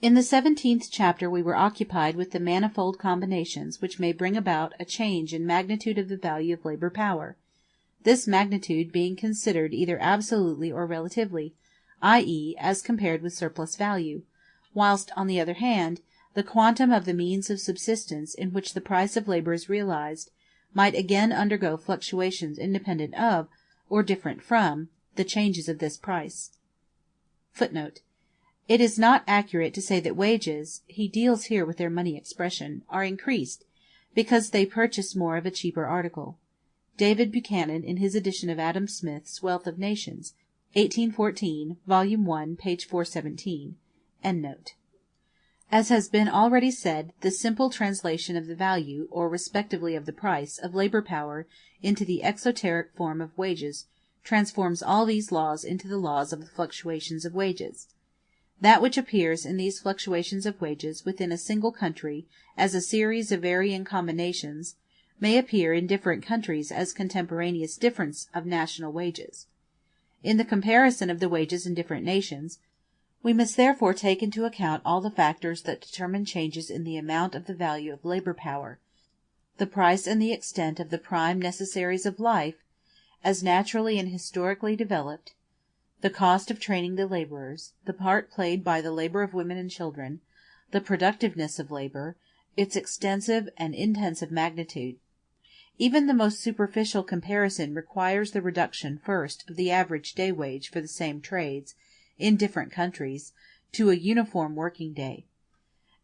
In the 17th chapter we were occupied with the manifold combinations which may bring about a change in magnitude of the value of labor power, this magnitude being considered either absolutely or relatively, i.e., as compared with surplus value, whilst, on the other hand, the quantum of the means of subsistence in which the price of labor is realized might again undergo fluctuations independent of, or different from, the changes of this price. Footnote: it is not accurate to say that wages, he deals here with their money expression, are increased, because they purchase more of a cheaper article. David Buchanan, in his edition of Adam Smith's Wealth of Nations, 1814, Vol.1, page 417. As has been already said, the simple translation of the value, or respectively of the price, of labor power into the exoteric form of wages transforms all these laws into the laws of the fluctuations of wages. That which appears in these fluctuations of wages within a single country as a series of varying combinations may appear in different countries as contemporaneous difference of national wages. In the comparison of the wages in different nations, we must therefore take into account all the factors that determine changes in the amount of the value of labor power, the price and the extent of the prime necessaries of life, as naturally and historically developed, the cost of training the laborers, the part played by the labor of women and children, the productiveness of labor, its extensive and intensive magnitude. Even the most superficial comparison requires the reduction first of the average day wage for the same trades, in different countries, to a uniform working day.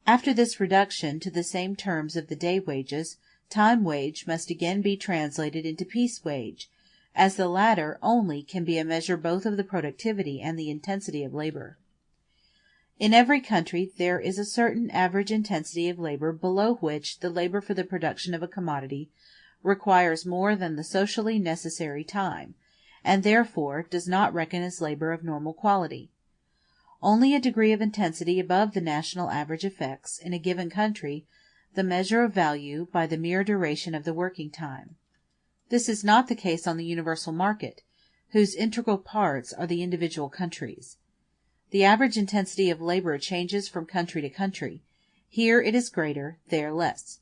After this reduction to the same terms of the day wages, time wage must again be translated into piece wage, as the latter only can be a measure both of the productivity and the intensity of labor. In every country there is a certain average intensity of labor below which the labor for the production of a commodity requires more than the socially necessary time, and therefore does not reckon as labor of normal quality. Only a degree of intensity above the national average affects, in a given country, the measure of value by the mere duration of the working time. This is not the case on the universal market, whose integral parts are the individual countries. The average intensity of labor changes from country to country. Here it is greater, there less.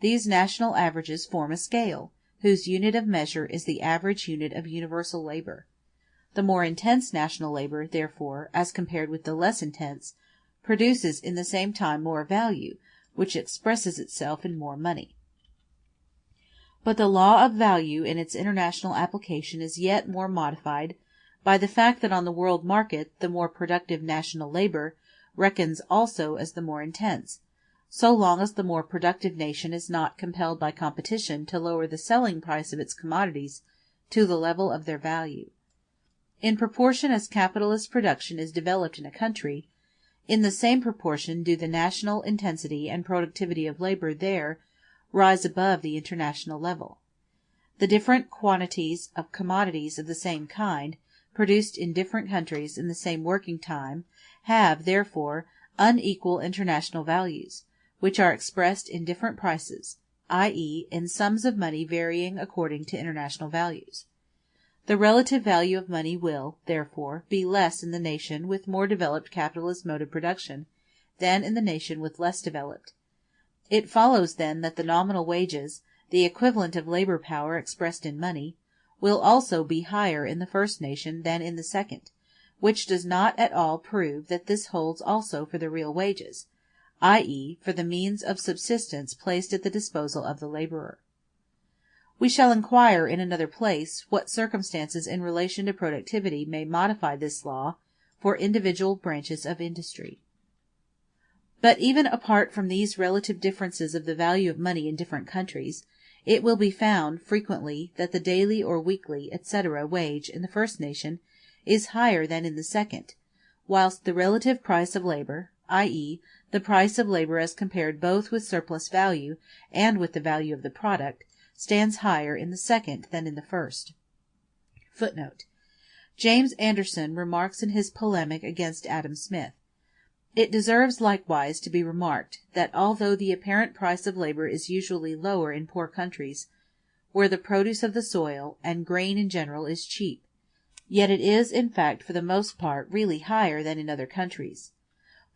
These national averages form a scale, whose unit of measure is the average unit of universal labor. The more intense national labor, therefore, as compared with the less intense, produces in the same time more value, which expresses itself in more money. But the law of value in its international application is yet more modified by the fact that on the world market the more productive national labor reckons also as the more intense, so long as the more productive nation is not compelled by competition to lower the selling price of its commodities to the level of their value. In proportion as capitalist production is developed in a country, in the same proportion do the national intensity and productivity of labor there rise above the international level. The different quantities of commodities of the same kind, produced in different countries in the same working time, have, therefore, unequal international values, which are expressed in different prices, i.e., in sums of money varying according to international values. The relative value of money will, therefore, be less in the nation with more developed capitalist mode of production than in the nation with less developed. It follows, then, that the nominal wages, the equivalent of labor power expressed in money, will also be higher in the first nation than in the second, which does not at all prove that this holds also for the real wages, i.e., for the means of subsistence placed at the disposal of the laborer. We shall inquire in another place what circumstances in relation to productivity may modify this law for individual branches of industry. But even apart from these relative differences of the value of money in different countries, it will be found frequently that the daily or weekly, etc., wage in the first nation is higher than in the second, whilst the relative price of labor, i.e., the price of labor as compared both with surplus value and with the value of the product, stands higher in the second than in the first. Footnote: James Anderson remarks in his polemic against Adam Smith, "It deserves likewise to be remarked that although the apparent price of labor is usually lower in poor countries, where the produce of the soil, and grain in general, is cheap, yet it is in fact for the most part really higher than in other countries.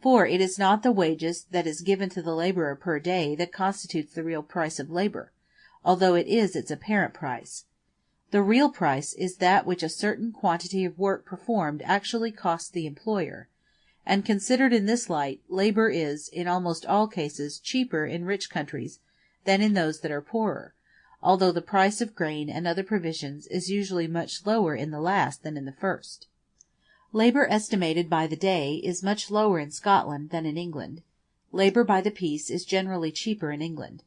For it is not the wages that is given to the laborer per day that constitutes the real price of labor, although it is its apparent price. The real price is that which a certain quantity of work performed actually costs the employer, and considered in this light, labor is, in almost all cases, cheaper in rich countries than in those that are poorer, although the price of grain and other provisions is usually much lower in the last than in the first. Labor estimated by the day is much lower in Scotland than in England. Labor by the piece is generally cheaper in England.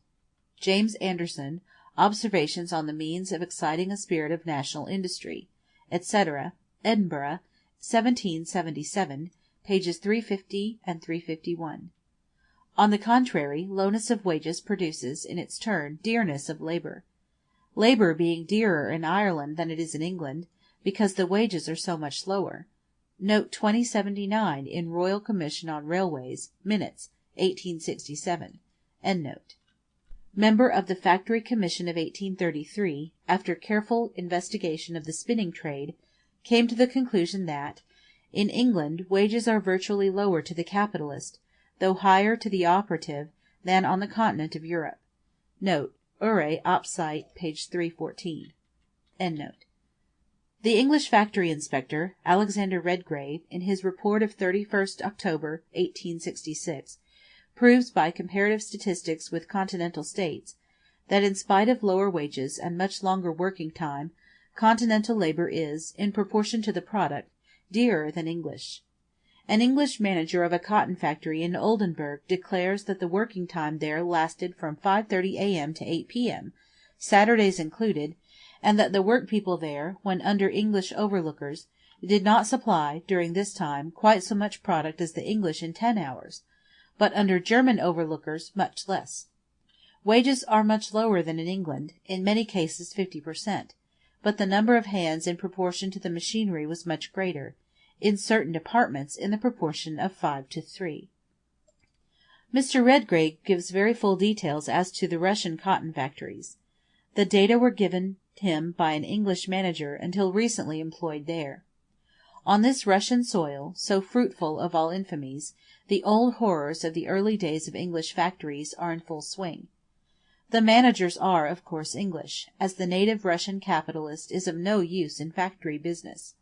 James Anderson, Observations on the Means of Exciting a Spirit of National Industry, etc., Edinburgh, 1777, pages 350 and 351. On the contrary, lowness of wages produces, in its turn, dearness of labor. Labor being dearer in Ireland than it is in England, because the wages are so much lower. Note 2079 in Royal Commission on Railways, Minutes, 1867. Endnote. Member of the Factory Commission of 1833, after careful investigation of the spinning trade, came to the conclusion that, in England, wages are virtually lower to the capitalist, though higher to the operative, than on the continent of Europe. Note, Ure op. Cit., page 314. Endnote. The English factory inspector, Alexander Redgrave, in his report of 31st October, 1866, proves by comparative statistics with continental states, that in spite of lower wages and much longer working time, continental labor is, in proportion to the product, dearer than English. An English manager of a cotton factory in Oldenburg declares that the working time there lasted from 5:30 a.m. to 8 p.m., Saturdays included, and that the workpeople there, when under English overlookers, did not supply, during this time, quite so much product as the English in 10 hours, but under German overlookers much less. Wages are much lower than in England, in many cases 50%, but the number of hands in proportion to the machinery was much greater, in certain departments in the proportion of 5 to 3. Mr. Redgrave gives very full details as to the Russian cotton factories. The data were given him by an English manager until recently employed there. On this Russian soil, so fruitful of all infamies, the old horrors of the early days of English factories are in full swing. The managers are, of course, English, as the native Russian capitalist is of no use in factory business.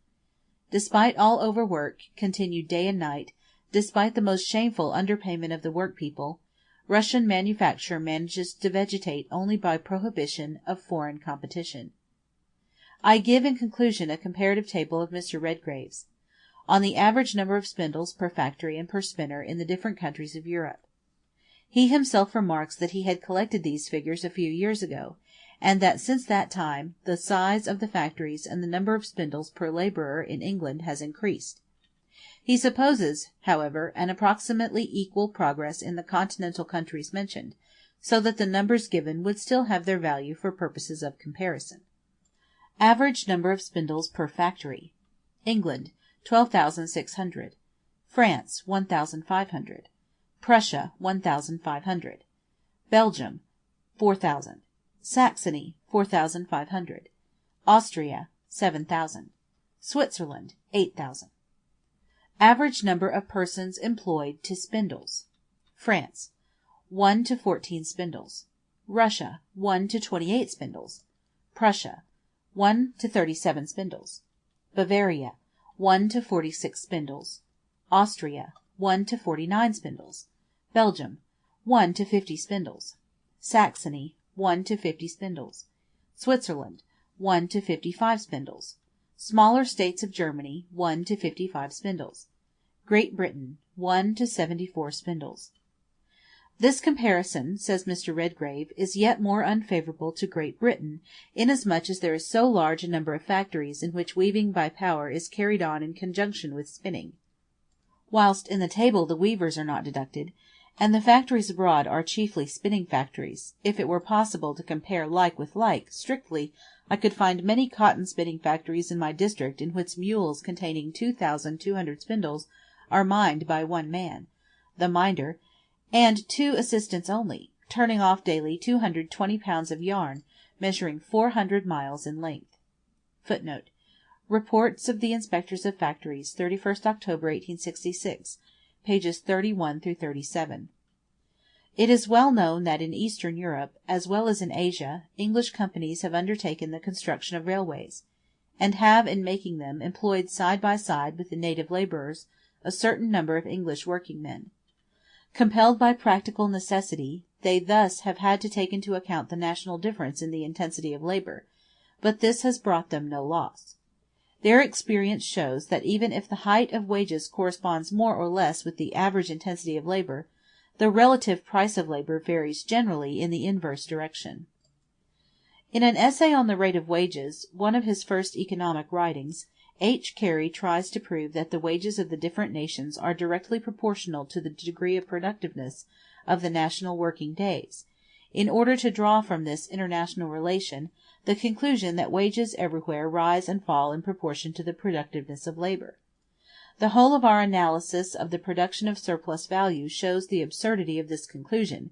Despite all overwork, continued day and night, despite the most shameful underpayment of the workpeople, Russian manufacture manages to vegetate only by prohibition of foreign competition. I give in conclusion a comparative table of Mr. Redgrave's, on the average number of spindles per factory and per spinner in the different countries of Europe. He himself remarks that he had collected these figures a few years ago, and that since that time the size of the factories and the number of spindles per laborer in England has increased. He supposes, however, an approximately equal progress in the continental countries mentioned, so that the numbers given would still have their value for purposes of comparison. Average number of spindles per factory. England, 12,600. France, 1,500. Prussia, 1,500. Belgium, 4,000. Saxony, 4,500. Austria, 7,000. Switzerland, 8,000. Average number of persons employed to spindles. France, 1 to 14 spindles. Russia, 1 to 28 spindles. Prussia, 1 to 37 spindles. Bavaria, 1 to 46 spindles. Austria, 1 to 49 spindles. Belgium, 1 to 50 spindles. Saxony, 1 to 50 spindles. Switzerland, 1 to 55 spindles. Smaller states of Germany, 1 to 55 spindles. Great Britain, 1 to 74 spindles. This comparison, says Mr. Redgrave, is yet more unfavourable to Great Britain, inasmuch as there is so large a number of factories in which weaving by power is carried on in conjunction with spinning, whilst in the table the weavers are not deducted, and the factories abroad are chiefly spinning factories. If it were possible to compare like with like, strictly, I could find many cotton spinning factories in my district in which mules containing 2,200 spindles are mined by one man, the minder, and 2 assistants only, turning off daily 220 pounds of yarn, measuring 400 miles in length. Footnote: Reports of the Inspectors of Factories, 31st October 1866, pages 31 through 37. It is well known that in Eastern Europe, as well as in Asia, English companies have undertaken the construction of railways, and have in making them employed side by side with the native labourers a certain number of English working men. Compelled by practical necessity, they thus have had to take into account the national difference in the intensity of labour, but this has brought them no loss. Their experience shows that even if the height of wages corresponds more or less with the average intensity of labour, the relative price of labour varies generally in the inverse direction. In an essay on the rate of wages, one of his first economic writings, H. Carey tries to prove that the wages of the different nations are directly proportional to the degree of productiveness of the national working days, in order to draw from this international relation the conclusion that wages everywhere rise and fall in proportion to the productiveness of labour. The whole of our analysis of the production of surplus value shows the absurdity of this conclusion,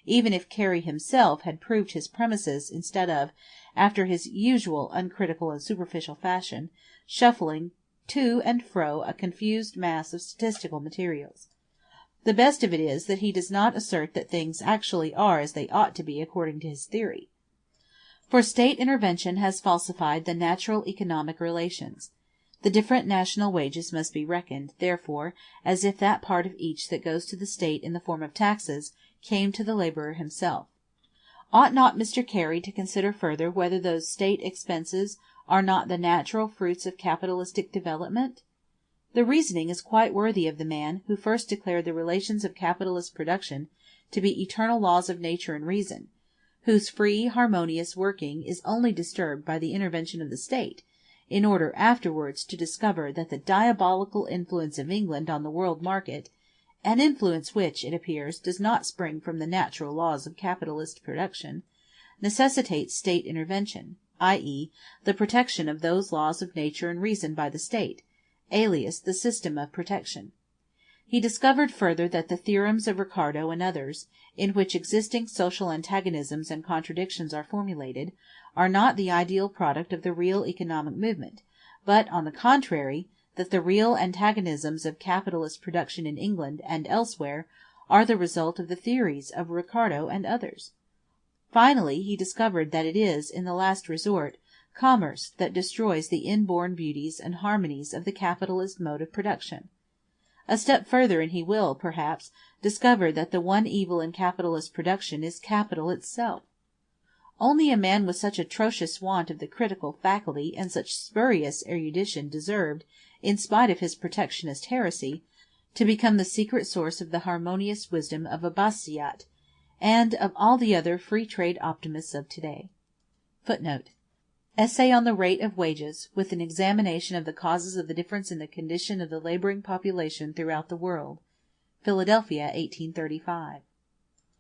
even if Carey himself had proved his premises instead of, after his usual uncritical and superficial fashion, shuffling to and fro a confused mass of statistical materials. The best of it is that he does not assert that things actually are as they ought to be according to his theory. For state intervention has falsified the natural economic relations. The different national wages must be reckoned, therefore, as if that part of each that goes to the state in the form of taxes came to the labourer himself. Ought not Mr. Carey to consider further whether those state expenses are not the natural fruits of capitalistic development? The reasoning is quite worthy of the man who first declared the relations of capitalist production to be eternal laws of nature and reason, whose free, harmonious working is only disturbed by the intervention of the state, in order afterwards to discover that the diabolical influence of England on the world market, an influence which, it appears, does not spring from the natural laws of capitalist production, necessitates state intervention, i.e., the protection of those laws of nature and reason by the state, alias the system of protection. He discovered further that the theorems of Ricardo and others, in which existing social antagonisms and contradictions are formulated, are not the ideal product of the real economic movement, but, on the contrary, that the real antagonisms of capitalist production in England and elsewhere are the result of the theories of Ricardo and others. Finally, he discovered that it is, in the last resort, commerce that destroys the inborn beauties and harmonies of the capitalist mode of production. A step further and he will, perhaps, discover that the one evil in capitalist production is capital itself. Only a man with such atrocious want of the critical faculty and such spurious erudition deserved, in spite of his protectionist heresy, to become the secret source of the harmonious wisdom of Abbassiat, and of all the other free trade optimists of today. Footnote: Essay on the Rate of Wages, with an examination of the causes of the difference in the condition of the labouring population throughout the world. Philadelphia, 1835.